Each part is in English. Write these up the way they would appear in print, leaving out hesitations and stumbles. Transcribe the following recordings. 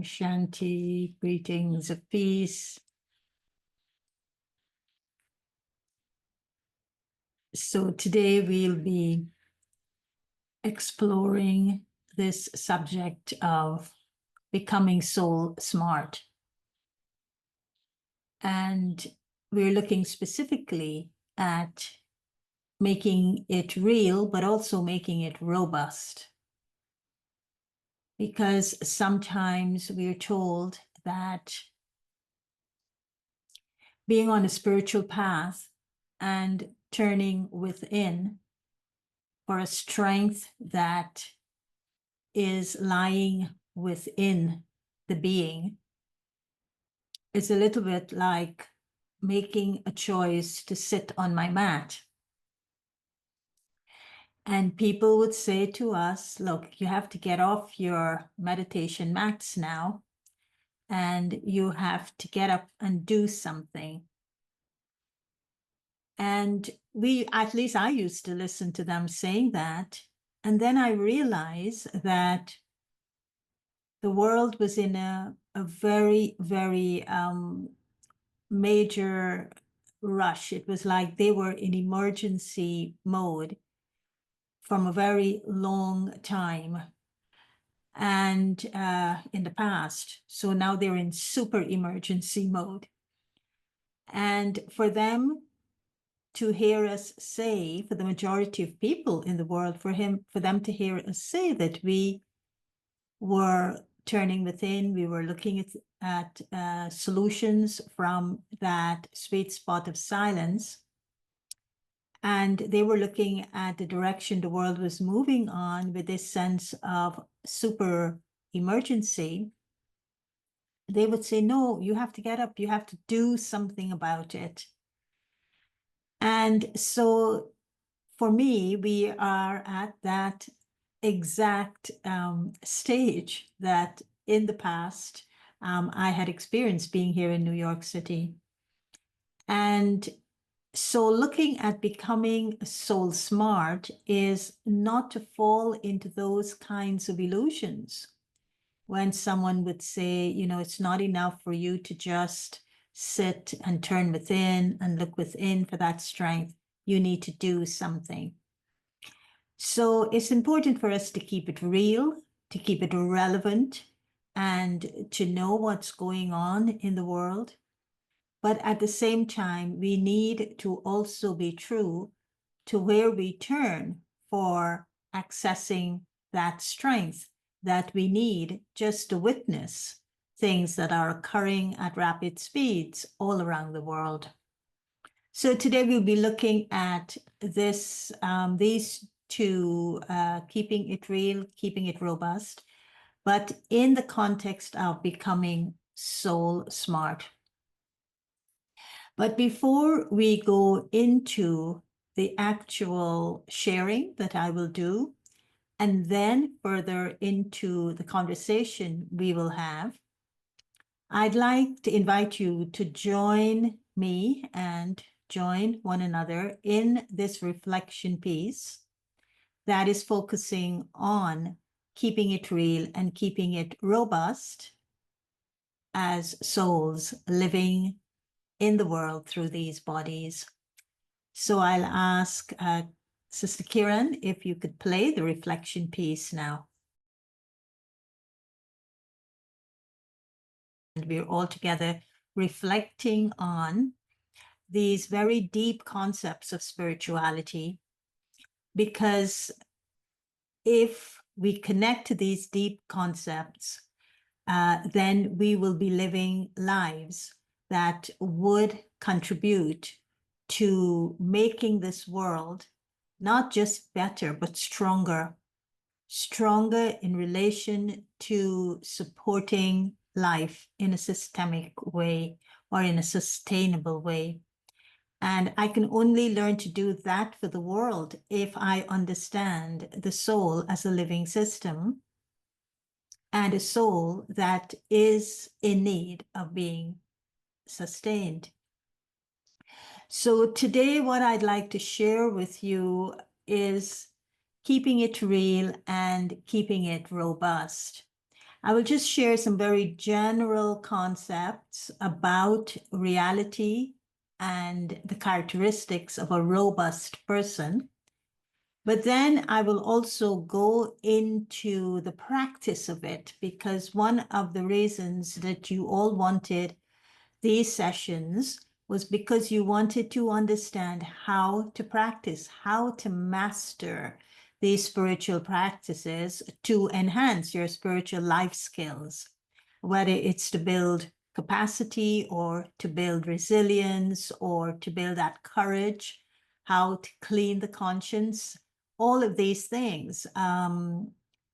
Shanti, greetings of peace. So today we'll be exploring this subject of becoming soul smart. And we're looking specifically at making it real, but also making it robust. Because sometimes we're told that being on a spiritual path and turning within for a strength that is lying within the being is a little bit like making a choice to sit on my mat. And people would say to us, look, you have to get off your meditation mats now, and you have to get up and do something. And at least I used to listen to them saying that. And then I realized that the world was in a very, very major rush. It was like they were in emergency mode from a very long time and in the past. So now they're in super emergency mode. And for them to hear us say, for the majority of people in the world, for them to hear us say that we were turning within, we were looking at solutions from that sweet spot of silence, and they were looking at the direction the world was moving on with this sense of super emergency, they would say, no, you have to get up, you have to do something about it. And so for me, we are at that exact stage that in the past I had experienced being here in New York City. And so looking at becoming soul smart is not to fall into those kinds of illusions. When someone would say, you know, it's not enough for you to just sit and turn within and look within for that strength. You need to do something. So it's important for us to keep it real, to keep it relevant, and to know what's going on in the world. But at the same time, we need to also be true to where we turn for accessing that strength that we need just to witness things that are occurring at rapid speeds all around the world. So today we'll be looking at these two, keeping it real, keeping it robust, but in the context of becoming soul smart. But before we go into the actual sharing that I will do, and then further into the conversation we will have, I'd like to invite you to join me and join one another in this reflection piece that is focusing on keeping it real and keeping it robust as souls living in the world through these bodies. So I'll ask Sister Kiran if you could play the reflection piece now. And we're all together reflecting on these very deep concepts of spirituality, because if we connect to these deep concepts, then we will be living lives that would contribute to making this world not just better, but stronger in relation to supporting life in a systemic way or in a sustainable way. And I can only learn to do that for the world if I understand the soul as a living system and a soul that is in need of being sustained. So today, what I'd like to share with you is keeping it real and keeping it robust. I will just share some very general concepts about reality and the characteristics of a robust person. But then I will also go into the practice of it, because one of the reasons that you all wanted these sessions was because you wanted to understand how to practice, how to master these spiritual practices to enhance your spiritual life skills, whether it's to build capacity or to build resilience or to build that courage, how to clean the conscience. All of these things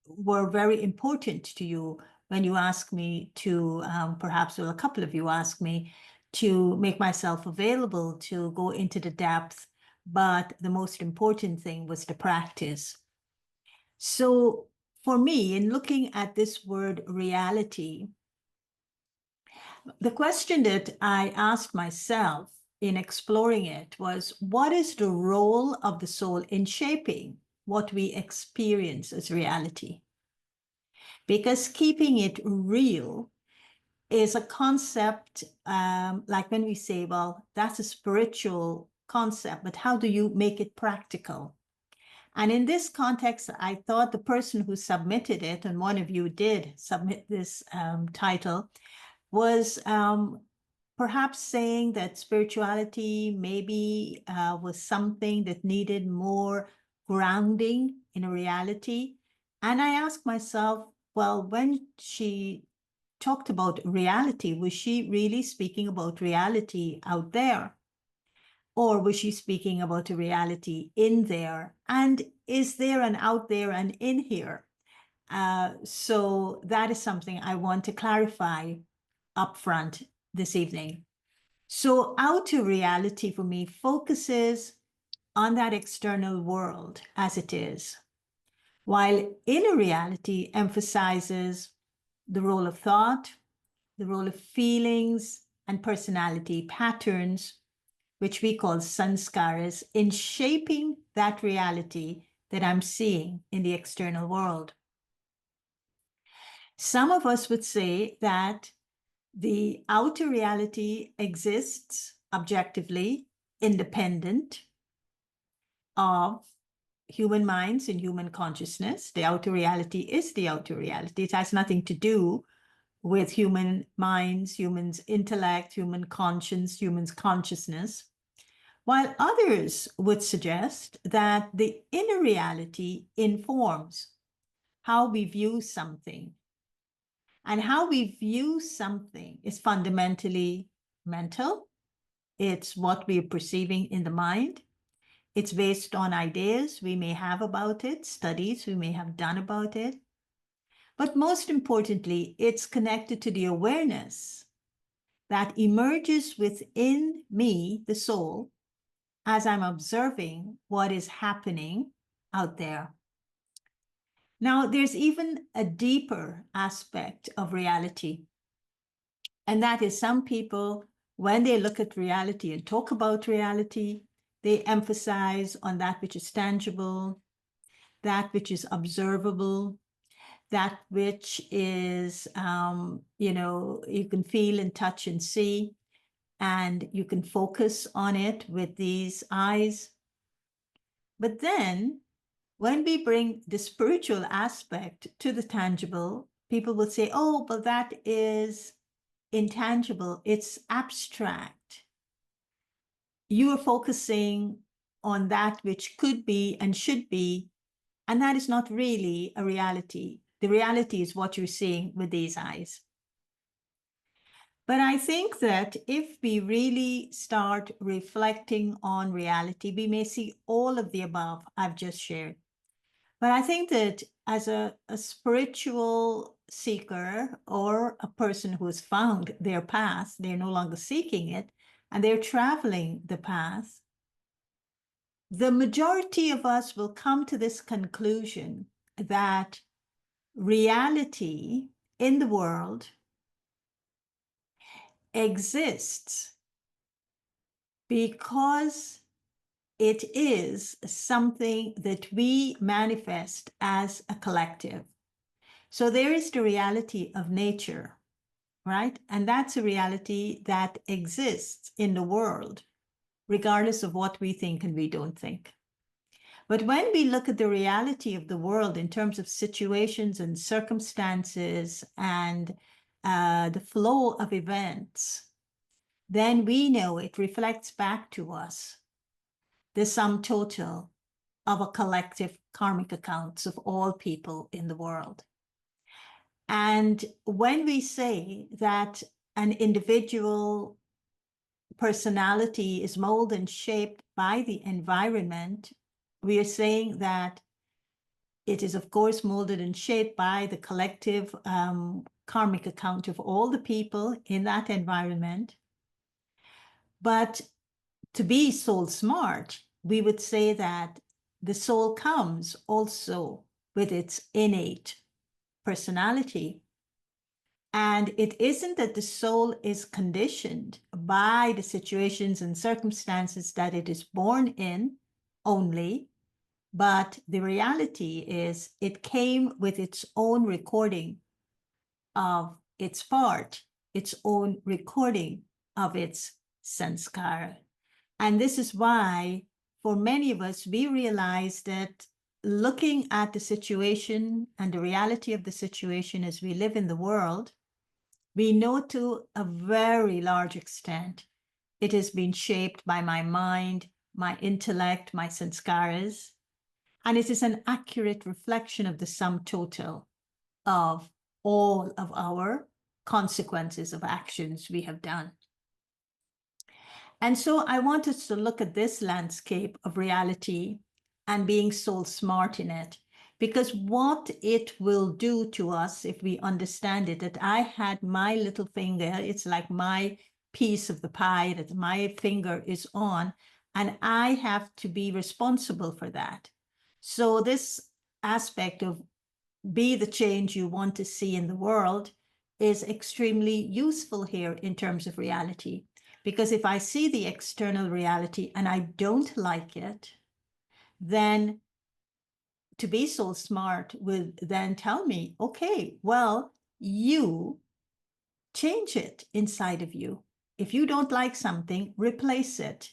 were very important to you when you asked me to, perhaps, well, a couple of you asked me to make myself available to go into the depth, but the most important thing was to practice. So for me, in looking at this word reality, the question that I asked myself in exploring it was, what is the role of the soul in shaping what we experience as reality? Because keeping it real is a concept, like when we say, well, that's a spiritual concept, but how do you make it practical? And in this context, I thought the person who submitted it, and one of you did submit this title, was perhaps saying that spirituality maybe was something that needed more grounding in a reality. And I asked myself, well, when she talked about reality, was she really speaking about reality out there? Or was she speaking about a reality in there? And is there an out there and in here? So that is something I want to clarify upfront this evening. So outer reality for me focuses on that external world as it is, while inner reality emphasizes the role of thought, the role of feelings and personality patterns, which we call sanskaras, in shaping that reality that I'm seeing in the external world. Some of us would say that the outer reality exists objectively, independent of human minds and human consciousness. The outer reality is the outer reality. It has nothing to do with human minds, humans' intellect, human conscience, humans' consciousness. While others would suggest that the inner reality informs how we view something. And how we view something is fundamentally mental. It's what we're perceiving in the mind. It's based on ideas we may have about it, studies we may have done about it. But most importantly, it's connected to the awareness that emerges within me, the soul, as I'm observing what is happening out there. Now, there's even a deeper aspect of reality. And that is, some people, when they look at reality and talk about reality, they emphasize on that which is tangible, that which is observable, that which is, you can feel and touch and see, and you can focus on it with these eyes. But then when we bring the spiritual aspect to the tangible, people will say, oh, but that is intangible, it's abstract. You are focusing on that which could be and should be, and that is not really a reality. The reality is what you're seeing with these eyes. But I think that if we really start reflecting on reality, we may see all of the above I've just shared. But I think that as a spiritual seeker or a person who has found their path, they're no longer seeking it, and they're traveling the path, the majority of us will come to this conclusion that reality in the world exists because it is something that we manifest as a collective. So there is the reality of nature, right? And that's a reality that exists in the world, regardless of what we think and we don't think. But when we look at the reality of the world in terms of situations and circumstances and the flow of events, then we know it reflects back to us the sum total of a collective karmic accounts of all people in the world. And when we say that an individual personality is molded and shaped by the environment, we are saying that it is, of course, molded and shaped by the collective karmic account of all the people in that environment. But to be soul smart, we would say that the soul comes also with its innate personality. And it isn't that the soul is conditioned by the situations and circumstances that it is born in only, but the reality is it came with its own recording of its part, its own recording of its sanskara. And this is why, for many of us, we realize that looking at the situation and the reality of the situation as we live in the world, we know to a very large extent it has been shaped by my mind, my intellect, my sanskaras, and it is an accurate reflection of the sum total of all of our consequences of actions we have done. And so I want us to look at this landscape of reality and being soul smart in it, because what it will do to us if we understand it, that I had my little finger, it's like my piece of the pie that my finger is on, and I have to be responsible for that. So this aspect of be the change you want to see in the world is extremely useful here in terms of reality. Because if I see the external reality and I don't like it, then to be so smart would then tell me, okay, well, you change it inside of you. If you don't like something, replace it.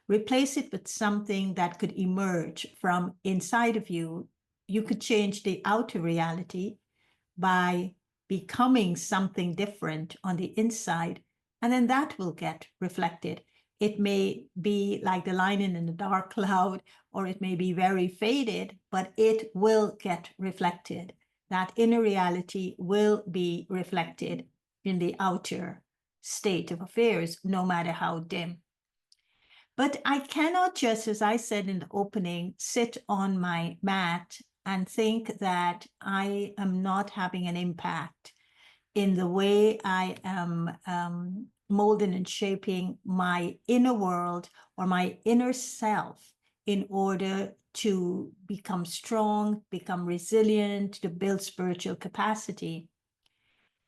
Replace it with something that could emerge from inside of you. You could change the outer reality by becoming something different on the inside, and then that will get reflected. It may be like the line in the dark cloud, or it may be very faded, but it will get reflected. That inner reality will be reflected in the outer state of affairs, no matter how dim. But I cannot just, as I said in the opening, sit on my mat and think that I am not having an impact in the way I am molding and shaping my inner world or my inner self in order to become strong, become resilient, to build spiritual capacity.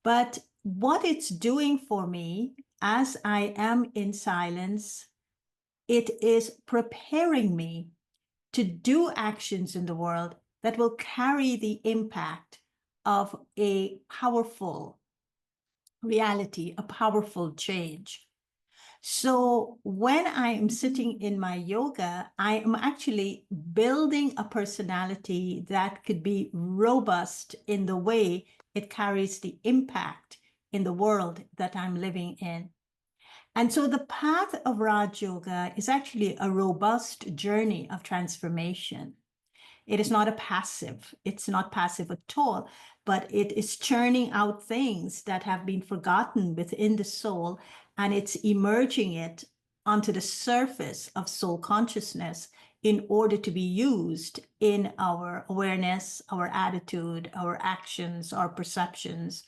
But what it's doing for me as I am in silence, it is preparing me to do actions in the world that will carry the impact of a powerful reality, a powerful change. So when I am sitting in my yoga, I am actually building a personality that could be robust in the way it carries the impact in the world that I'm living in. And so the path of Raj Yoga is actually a robust journey of transformation. It is not a passive, it's not passive at all, but it is churning out things that have been forgotten within the soul, and it's emerging it onto the surface of soul consciousness in order to be used in our awareness, our attitude, our actions, our perceptions,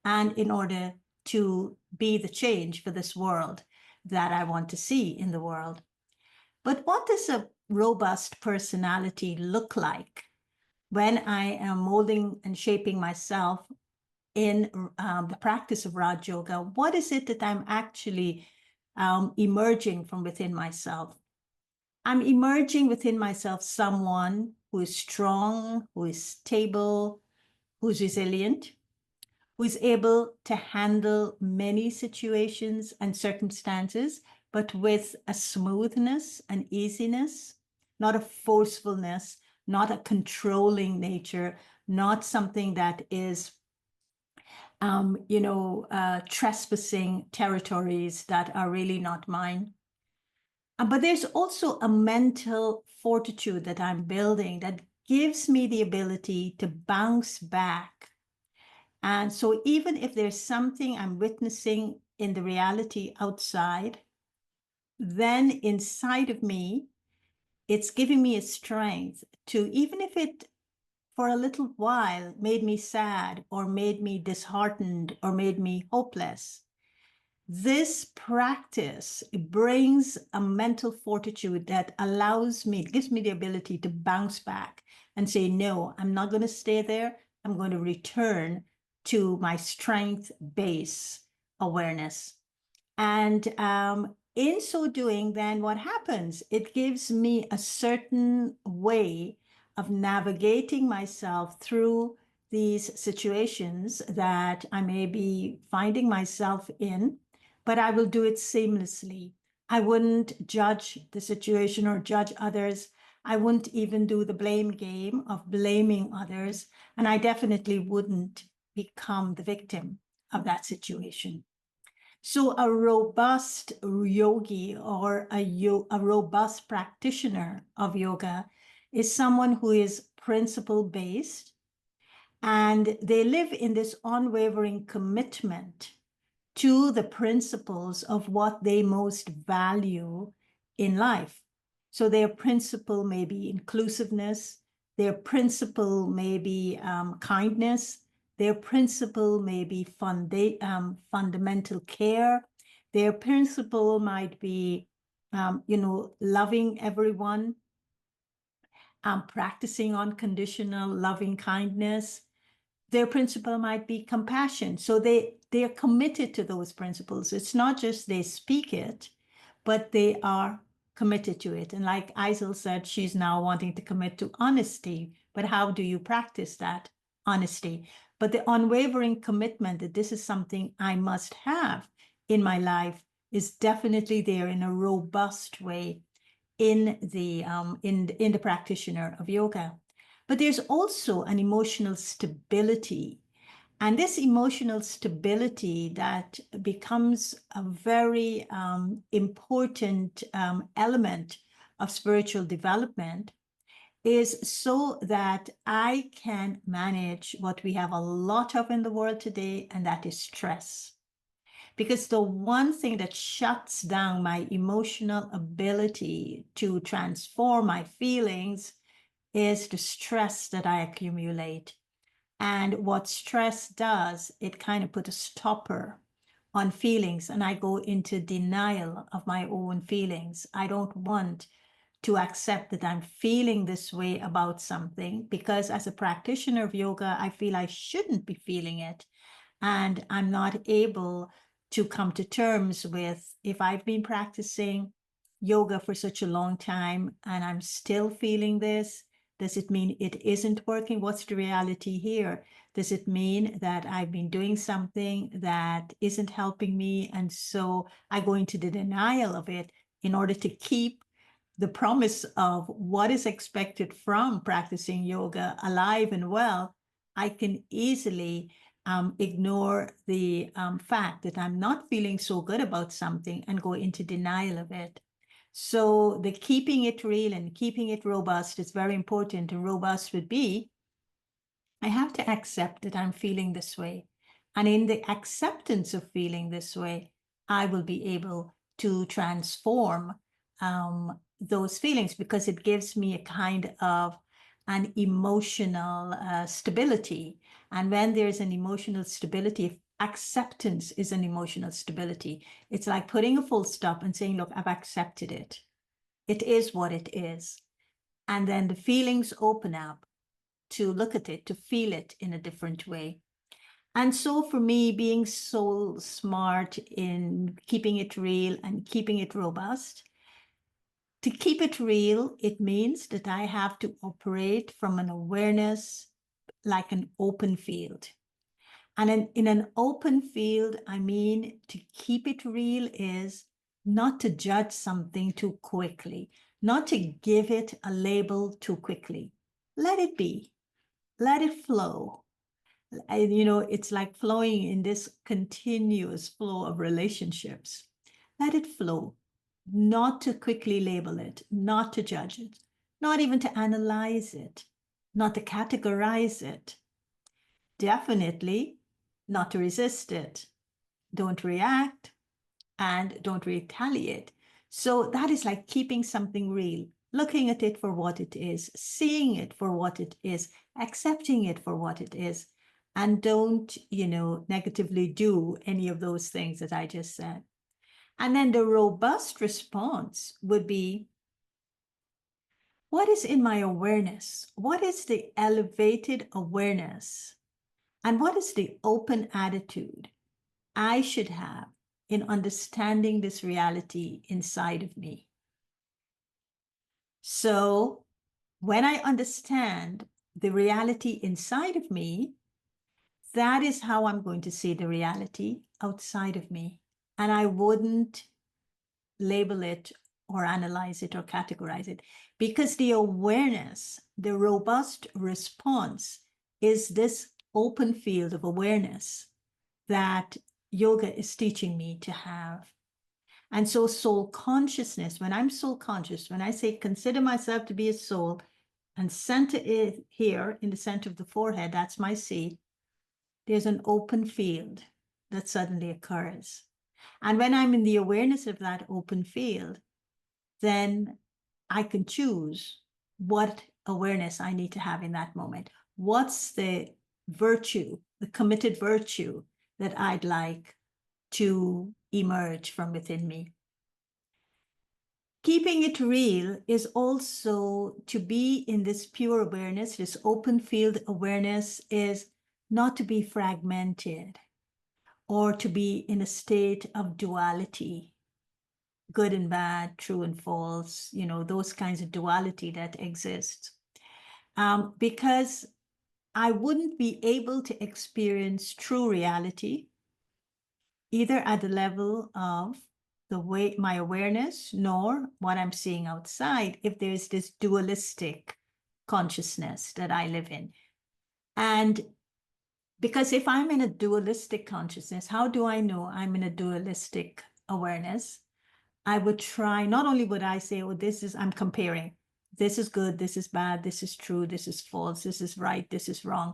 and in order to be the change for this world that I want to see in the world. But what does a robust personality look like when I am molding and shaping myself in the practice of Raj Yoga? What is it that I'm actually emerging from within myself? I'm emerging within myself someone who is strong, who is stable, who's resilient, who's able to handle many situations and circumstances, but with a smoothness and easiness, not a forcefulness, not a controlling nature, not something that is, trespassing territories that are really not mine. But there's also a mental fortitude that I'm building that gives me the ability to bounce back. And so even if there's something I'm witnessing in the reality outside, then inside of me, it's giving me a strength to, even if it for a little while made me sad or made me disheartened or made me hopeless, this practice brings a mental fortitude that allows me, gives me the ability to bounce back and say, no, I'm not going to stay there. I'm going to return to my strength base awareness. And in so doing, then what happens? It gives me a certain way of navigating myself through these situations that I may be finding myself in, but I will do it seamlessly. I wouldn't judge the situation or judge others. I wouldn't even do the blame game of blaming others. And I definitely wouldn't become the victim of that situation. So a robust yogi or a robust practitioner of yoga is someone who is principle-based, and they live in this unwavering commitment to the principles of what they most value in life. So their principle may be inclusiveness, their principle may be kindness, their principle may be fundamental care, their principle might be, loving everyone, practicing unconditional loving kindness. Their principle might be compassion. So they're committed to those principles. It's not just they speak it, but they are committed to it. And like Isel said, she's now wanting to commit to honesty. But how do you practice that honesty? But the unwavering commitment that this is something I must have in my life is definitely there in a robust way in the practitioner of yoga. But there's also an emotional stability. And this emotional stability that becomes a very important element of spiritual development is so that I can manage what we have a lot of in the world today, and that is stress. Because the one thing that shuts down my emotional ability to transform my feelings is the stress that I accumulate. And what stress does, it kind of put a stopper on feelings, and I go into denial of my own feelings. I don't want to accept that I'm feeling this way about something, because as a practitioner of yoga, I feel I shouldn't be feeling it. And I'm not able to come to terms with, if I've been practicing yoga for such a long time and I'm still feeling this, does it mean it isn't working? What's the reality here? Does it mean that I've been doing something that isn't helping me? And so I go into the denial of it in order to keep the promise of what is expected from practicing yoga alive and well. I can easily ignore the fact that I'm not feeling so good about something and go into denial of it. So the keeping it real and keeping it robust is very important. And robust would be, I have to accept that I'm feeling this way. And in the acceptance of feeling this way, I will be able to transform those feelings, because it gives me a kind of an emotional stability. And when there's an emotional stability, acceptance is an emotional stability. It's like putting a full stop and saying, look, I've accepted it. It is what it is. And then the feelings open up to look at it, to feel it in a different way. And so for me, being so smart in keeping it real and keeping it robust, to keep it real, it means that I have to operate from an awareness like an open field. And in an open field, I mean, to keep it real is not to judge something too quickly, not to give it a label too quickly. Let it be, let it flow. And, it's like flowing in this continuous flow of relationships. Let it flow, not to quickly label it, not to judge it, not even to analyze it, not to categorize it. Definitely not to resist it. Don't react and don't retaliate. So that is like keeping something real, looking at it for what it is, seeing it for what it is, accepting it for what it is, and don't, negatively do any of those things that I just said. And then the robust response would be, what is in my awareness? What is the elevated awareness? And what is the open attitude I should have in understanding this reality inside of me? So when I understand the reality inside of me, that is how I'm going to see the reality outside of me. And I wouldn't label it or analyze it or categorize it, because the awareness, the robust response, is this open field of awareness that yoga is teaching me to have. And so soul consciousness, when I'm soul conscious, when I say consider myself to be a soul and center it here in the center of the forehead, that's my seat, there's an open field that suddenly occurs. And when I'm in the awareness of that open field, then I can choose what awareness I need to have in that moment. What's the virtue, the committed virtue that I'd like to emerge from within me? Keeping it real is also to be in this pure awareness, this open field awareness, is not to be fragmented or to be in a state of duality, good and bad, true and false, those kinds of duality that exist. Because I wouldn't be able to experience true reality, either at the level of the way my awareness, nor what I'm seeing outside, if there's this dualistic consciousness that I live in. And because if I'm in a dualistic consciousness, how do I know I'm in a dualistic awareness? I would try, not only would I say, oh, I'm comparing, this is good, this is bad, this is true, this is false, this is right, this is wrong.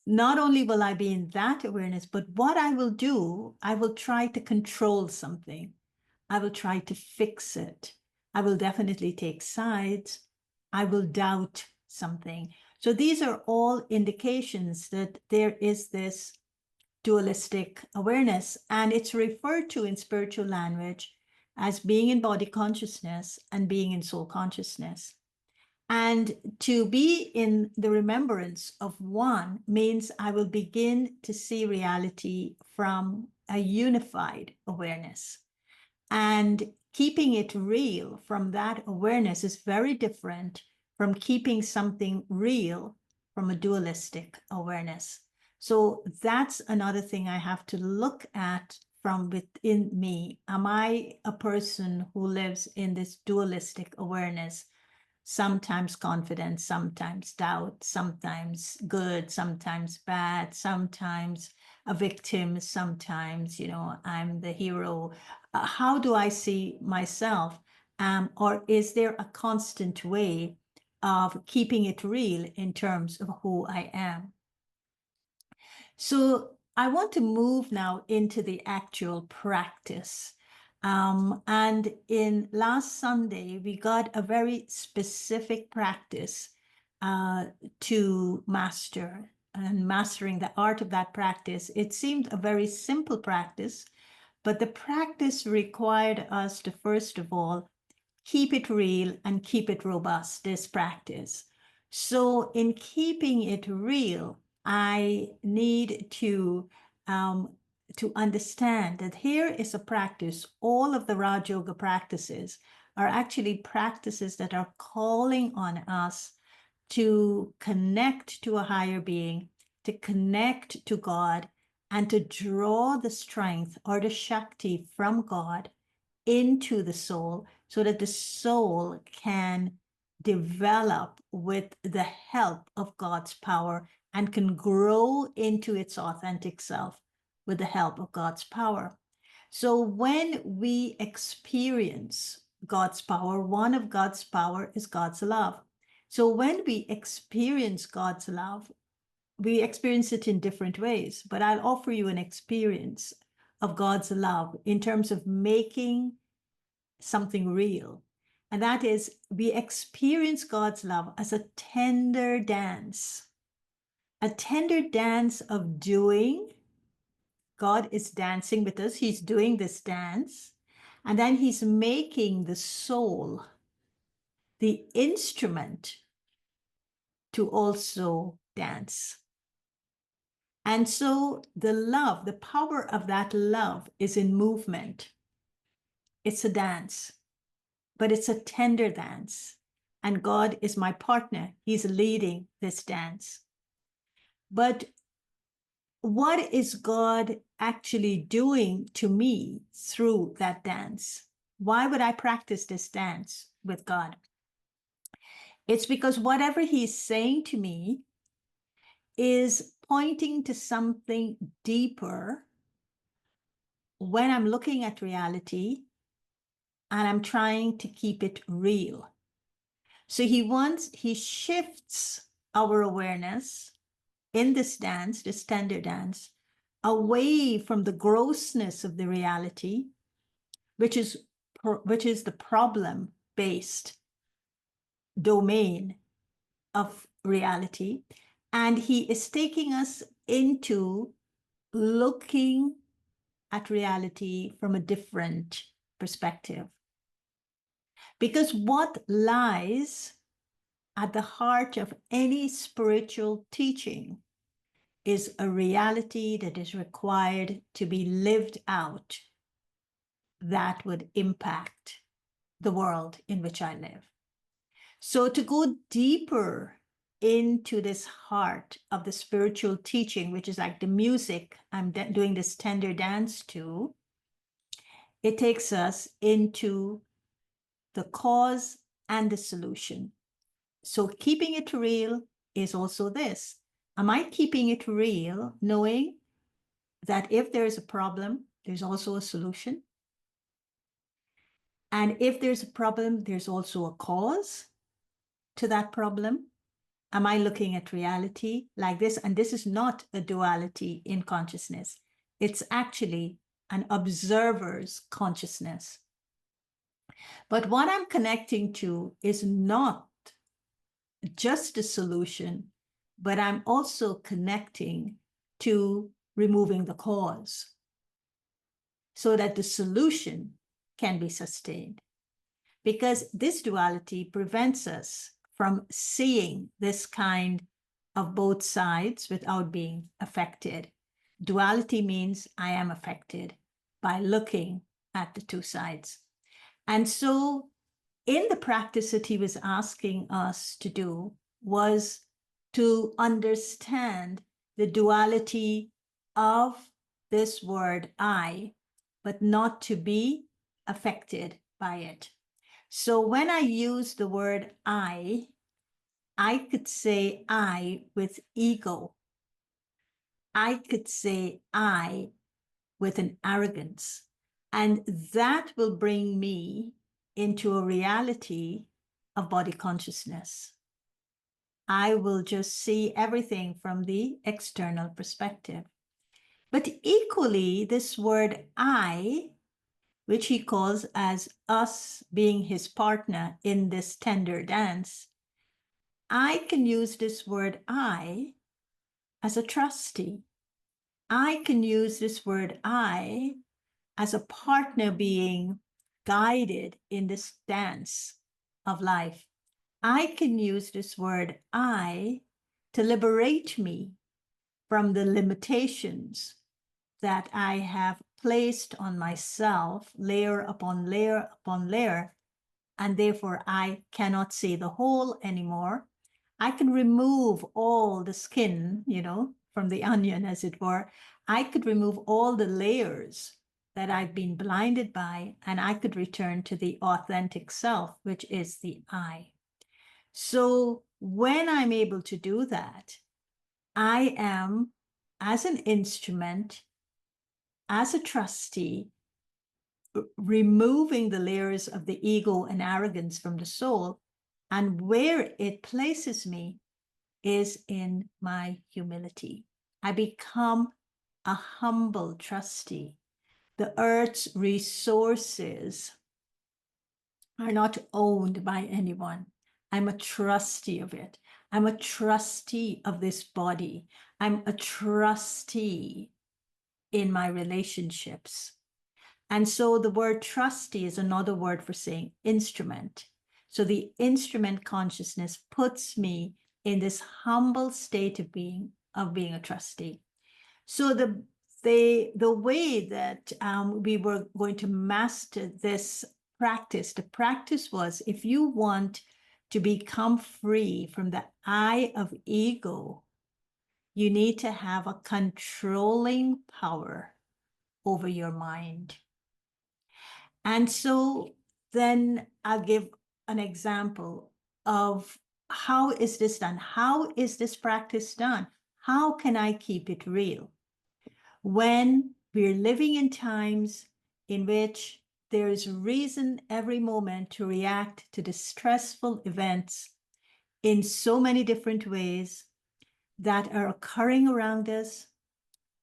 Not only will I be in that awareness, but what I will do, I will try to control something. I will try to fix it. I will definitely take sides. I will doubt something. So these are all indications that there is this dualistic awareness, and it's referred to in spiritual language as being in body consciousness and being in soul consciousness. And to be in the remembrance of one means I will begin to see reality from a unified awareness. And keeping it real from that awareness is very different from keeping something real from a dualistic awareness. So that's another thing I have to look at from within me. Am I a person who lives in this dualistic awareness? Sometimes confidence, sometimes doubt, sometimes good, sometimes bad, sometimes a victim, sometimes, I'm the hero. How do I see myself? Or is there a constant way of keeping it real in terms of who I am? So I want to move now into the actual practice. And in last Sunday, we got a very specific practice to master, and mastering the art of that practice. It seemed a very simple practice, but the practice required us to, first of all, keep it real and keep it robust, this practice. So in keeping it real, I need to understand that here is a practice. All of the Raj Yoga practices are actually practices that are calling on us to connect to a higher being, to connect to God, and to draw the strength or the Shakti from God into the soul so that the soul can develop with the help of God's power and can grow into its authentic self with the help of God's power. So when we experience God's power, one of God's power is God's love. So when we experience God's love, we experience it in different ways, but I'll offer you an experience of God's love in terms of making something real. And that is, we experience God's love as a tender dance of doing. God is dancing with us. He's doing this dance. And then he's making the soul the instrument to also dance. And so the love, the power of that love is in movement. It's a dance, but it's a tender dance. And God is my partner. He's leading this dance. But what is God actually doing to me through that dance? Why would I practice this dance with God? It's because whatever he's saying to me is pointing to something deeper when I'm looking at reality and I'm trying to keep it real. So he shifts our awareness in this dance, this tender dance, away from the grossness of the reality, which is the problem-based domain of reality. And he is taking us into looking at reality from a different perspective. Because what lies at the heart of any spiritual teaching is a reality that is required to be lived out that would impact the world in which I live. So to go deeper into this heart of the spiritual teaching, which is like the music I'm doing this tender dance to, it takes us into the cause and the solution. So keeping it real is also this. Am I keeping it real, knowing that if there's a problem, there's also a solution? And if there's a problem, there's also a cause to that problem? Am I looking at reality like this? And this is not a duality in consciousness. It's actually an observer's consciousness. But what I'm connecting to is not just a solution, but I'm also connecting to removing the cause so that the solution can be sustained. Because this duality prevents us from seeing this kind of both sides without being affected. Duality means I am affected by looking at the two sides. And so in the practice that he was asking us to do was to understand the duality of this word I, but not to be affected by it. So when I use the word I could say I with ego. I could say I with an arrogance. And that will bring me into a reality of body consciousness. I will just see everything from the external perspective. But equally, this word I, which he calls as us being his partner in this tender dance, I can use this word I as a trustee. I can use this word I as a partner being guided in this dance of life. I can use this word I to liberate me from the limitations that I have placed on myself, layer upon layer upon layer, and therefore I cannot see the whole anymore. I can remove all the skin, you know, from the onion, as it were. I could remove all the layers that I've been blinded by, and I could return to the authentic self, which is the I. So when I'm able to do that, I am, as an instrument, as a trustee, removing the layers of the ego and arrogance from the soul. And where it places me is in my humility. I become a humble trustee. The earth's resources are not owned by anyone. I'm a trustee of it. I'm a trustee of this body. I'm a trustee in my relationships. And so the word trustee is another word for saying instrument. So the instrument consciousness puts me in this humble state of being a trustee. So the way that we were going to master this practice, the practice was, if you want to become free from the I of ego, you need to have a controlling power over your mind. And so then I'll give an example of how is this done? How is this practice done? How can I keep it real? When we're living in times in which there is reason every moment to react to the stressful events in so many different ways that are occurring around us.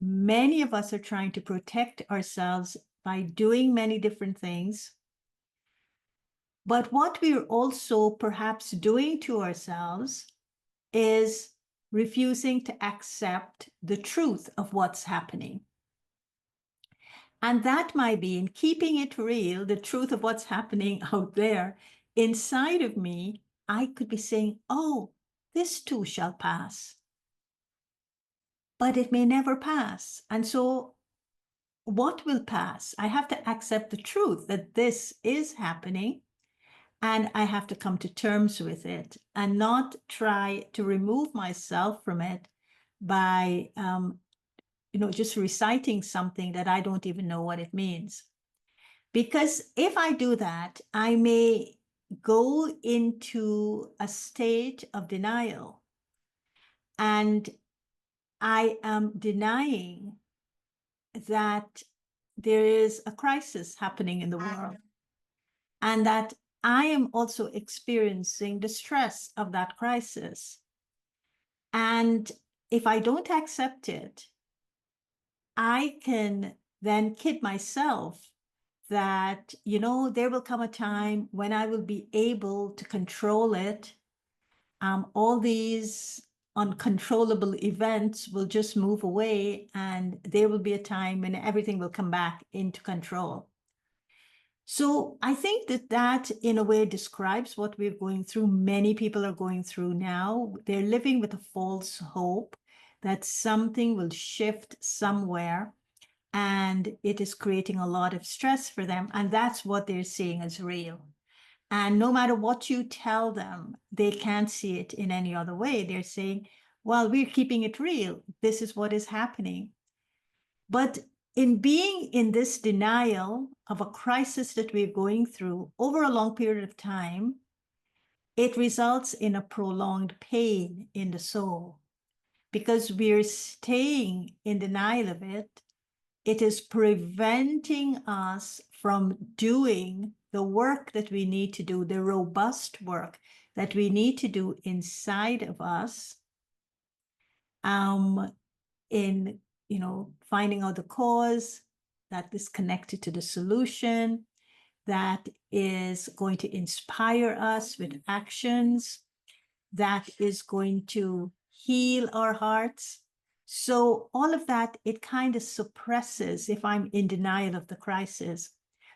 Many of us are trying to protect ourselves by doing many different things. But what we're also perhaps doing to ourselves is refusing to accept the truth of what's happening. And that might be, in keeping it real, the truth of what's happening out there inside of me, I could be saying, oh, this too shall pass. But it may never pass. And so what will pass? I have to accept the truth that this is happening, and I have to come to terms with it and not try to remove myself from it by just reciting something that I don't even know what it means. Because if I do that, I may go into a state of denial, and I am denying that there is a crisis happening in the world, and that I am also experiencing the stress of that crisis. And if I don't accept it, I can then kid myself that, there will come a time when I will be able to control it. All these uncontrollable events will just move away, and there will be a time when everything will come back into control. So I think that in a way describes what we're going through. Many people are going through now. They're living with a false hope that something will shift somewhere, and it is creating a lot of stress for them. And that's what they're seeing as real. And no matter what you tell them, they can't see it in any other way. They're saying, well, we're keeping it real. This is what is happening. But in being in this denial of a crisis that we're going through over a long period of time, it results in a prolonged pain in the soul. Because we're staying in denial of it, it is preventing us from doing the work that we need to do, the robust work that we need to do inside of us, in finding out the cause that is connected to the solution, that is going to inspire us with actions, that is going to heal our hearts. So all of that, it kind of suppresses if I'm in denial of the crisis.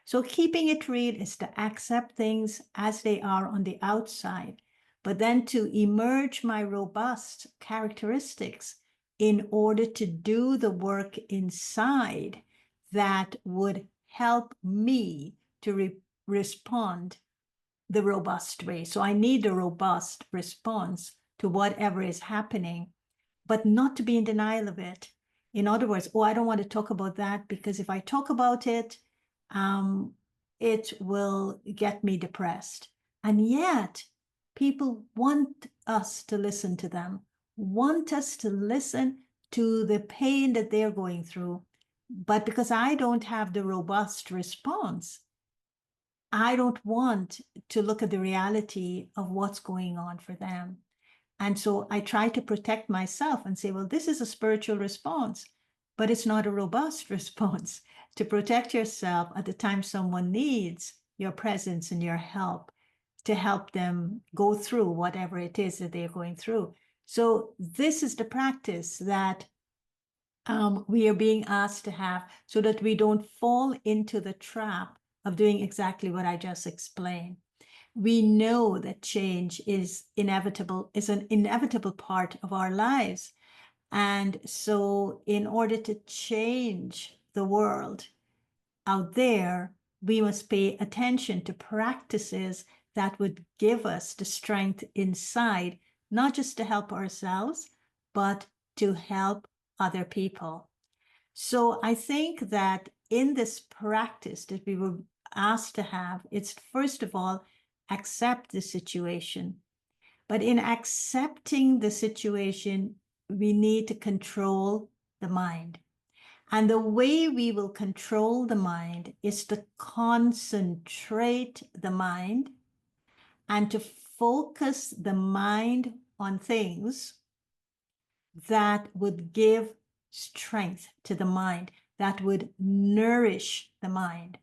So keeping it real is to accept things as they are on the outside, but then to emerge my robust characteristics in order to do the work inside that would help me to respond the robust way. So I need a robust response to whatever is happening, but not to be in denial of it. In other words, oh, I don't want to talk about that because if I talk about it, it will get me depressed. And yet, people want us to listen to them, want us to listen to the pain that they're going through. But because I don't have the robust response, I don't want to look at the reality of what's going on for them. And so I try to protect myself and say, well, this is a spiritual response, but it's not a robust response. To protect yourself at the time someone needs your presence and your help to help them go through whatever it is that they're going through. So this is the practice that we are being asked to have so that we don't fall into the trap of doing exactly what I just explained. We know that change is inevitable, is an inevitable part of our lives. And so in order to change the world out there, we must pay attention to practices that would give us the strength inside, not just to help ourselves, but to help other people. So I think that in this practice that we were asked to have, it's first of all, accept the situation. But in accepting the situation, we need to control the mind. And the way we will control the mind is to concentrate the mind and to focus the mind on things that would give strength to the mind, that would nourish the mind.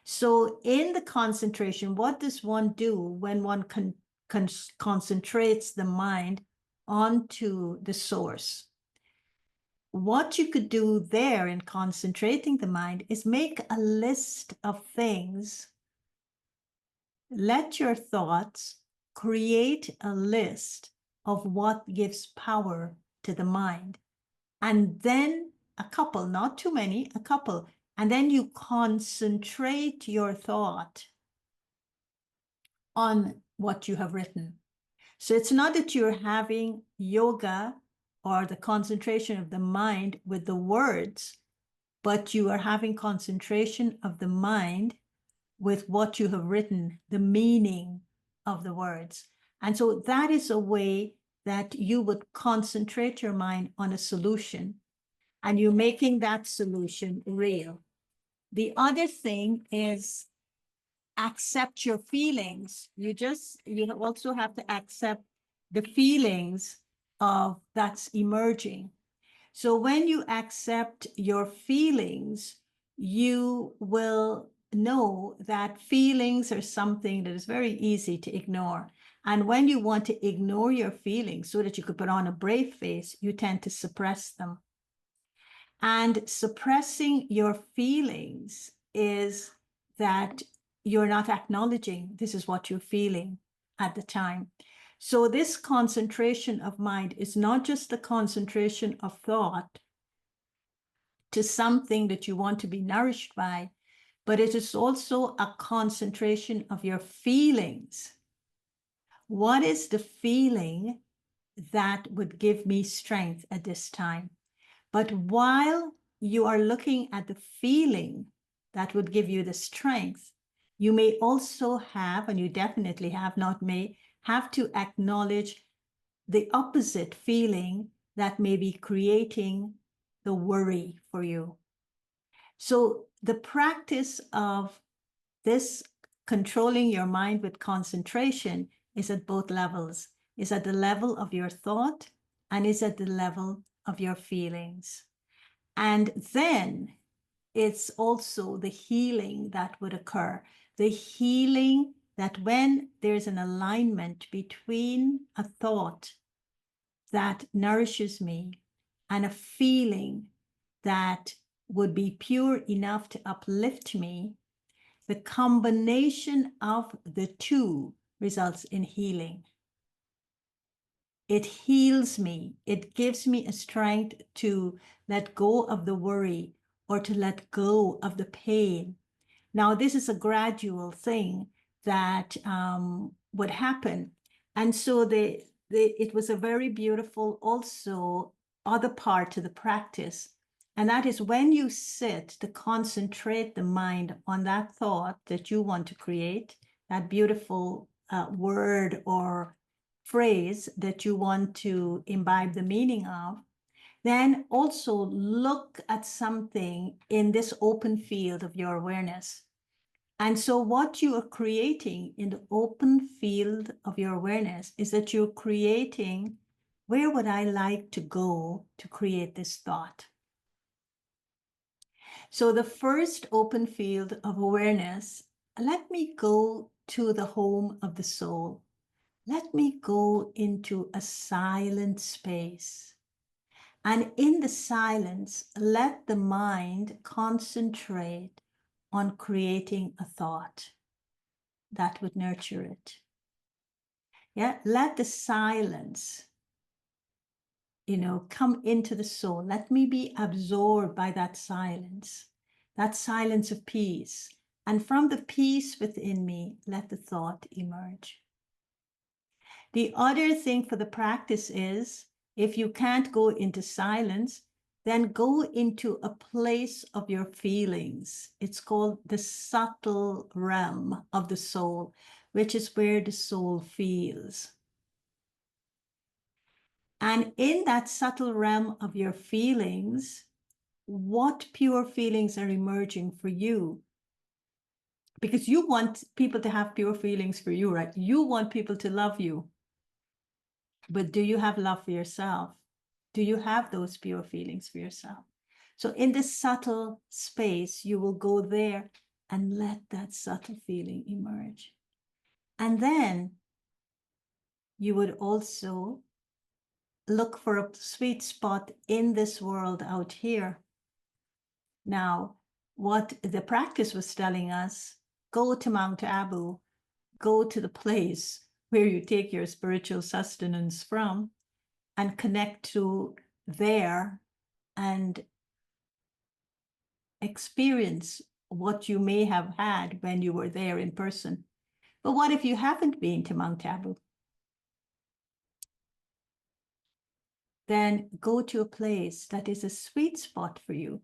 So in the concentration, what does one do when one concentrates the mind onto the source? What you could do there in concentrating the mind is make a list of things. Let your thoughts create a list of what gives power to the mind. And then a couple, not too many, a couple. And then you concentrate your thought on what you have written. So it's not that you're having yoga or the concentration of the mind with the words, but you are having concentration of the mind with what you have written, the meaning of the words. And so that is a way that you would concentrate your mind on a solution, and you're making that solution real. The other thing is accept your feelings. You also have to accept the feelings of that's emerging. So when you accept your feelings, you will know that feelings are something that is very easy to ignore. And when you want to ignore your feelings so that you could put on a brave face, you tend to suppress them. And suppressing your feelings is that you're not acknowledging this is what you're feeling at the time. So this concentration of mind is not just the concentration of thought to something that you want to be nourished by, but it is also a concentration of your feelings. What is the feeling that would give me strength at this time? But while you are looking at the feeling that would give you the strength, you may also have, and you definitely have, not may, have to acknowledge the opposite feeling that may be creating the worry for you. So the practice of this controlling your mind with concentration is at both levels. Is at the level of your thought and is at the level of your feelings. And then it's also the healing that would occur. The healing that when there's an alignment between a thought that nourishes me and a feeling that would be pure enough to uplift me, the combination of the two results in healing. It heals me. It gives me a strength to let go of the worry or to let go of the pain. Now, this is a gradual thing that would happen. And so the it was a very beautiful also other part to the practice. And that is when you sit to concentrate the mind on that thought that you want to create, that beautiful word or phrase that you want to imbibe the meaning of, then also look at something in this open field of your awareness. And so what you are creating in the open field of your awareness is that you're creating, where would I like to go to create this thought? So the first open field of awareness, let me go to the home of the soul. Let me go into a silent space. And in the silence, let the mind concentrate on creating a thought that would nurture it. Yeah, let the silence, come into the soul. Let me be absorbed by that silence of peace. And from the peace within me, let the thought emerge. The other thing for the practice is, if you can't go into silence, then go into a place of your feelings. It's called the subtle realm of the soul, which is where the soul feels. And in that subtle realm of your feelings, what pure feelings are emerging for you? Because you want people to have pure feelings for you, right? You want people to love you. But do you have love for yourself? Do you have those pure feelings for yourself? So in this subtle space, you will go there and let that subtle feeling emerge. And then you would also look for a sweet spot in this world out here. Now, what the practice was telling us, go to Mount Abu, go to the place where you take your spiritual sustenance from, and connect to there and experience what you may have had when you were there in person. But what if you haven't been to Mount Abu? Then go to a place that is a sweet spot for you.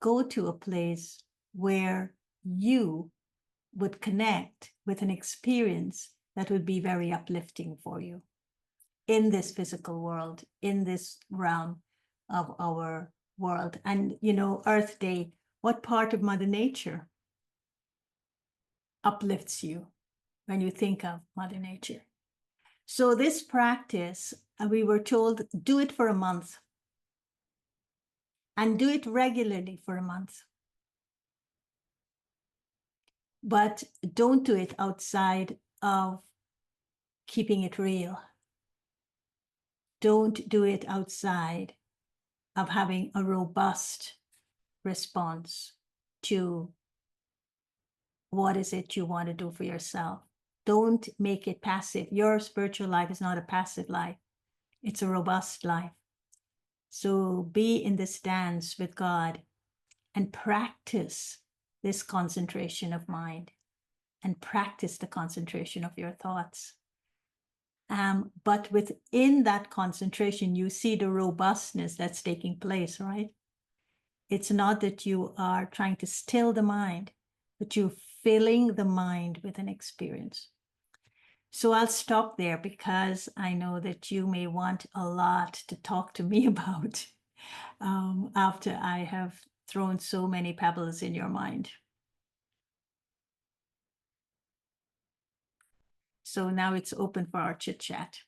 Go to a place where you would connect with an experience that would be very uplifting for you in this physical world, in this realm of our world. And, Earth Day, what part of Mother Nature uplifts you when you think of Mother Nature? So this practice, we were told, do it for a month and do it regularly for a month. But don't do it outside of keeping it real. Don't do it outside of having a robust response to what is it you want to do for yourself. Don't make it passive. Your spiritual life is not a passive life. It's a robust life. So be in this dance with God and practice this concentration of mind and practice the concentration of your thoughts. But within that concentration, you see the robustness that's taking place, right? It's not that you are trying to still the mind, but you're filling the mind with an experience. So I'll stop there because I know that you may want a lot to talk to me about after I have thrown so many pebbles in your mind. So now it's open for our chit chat.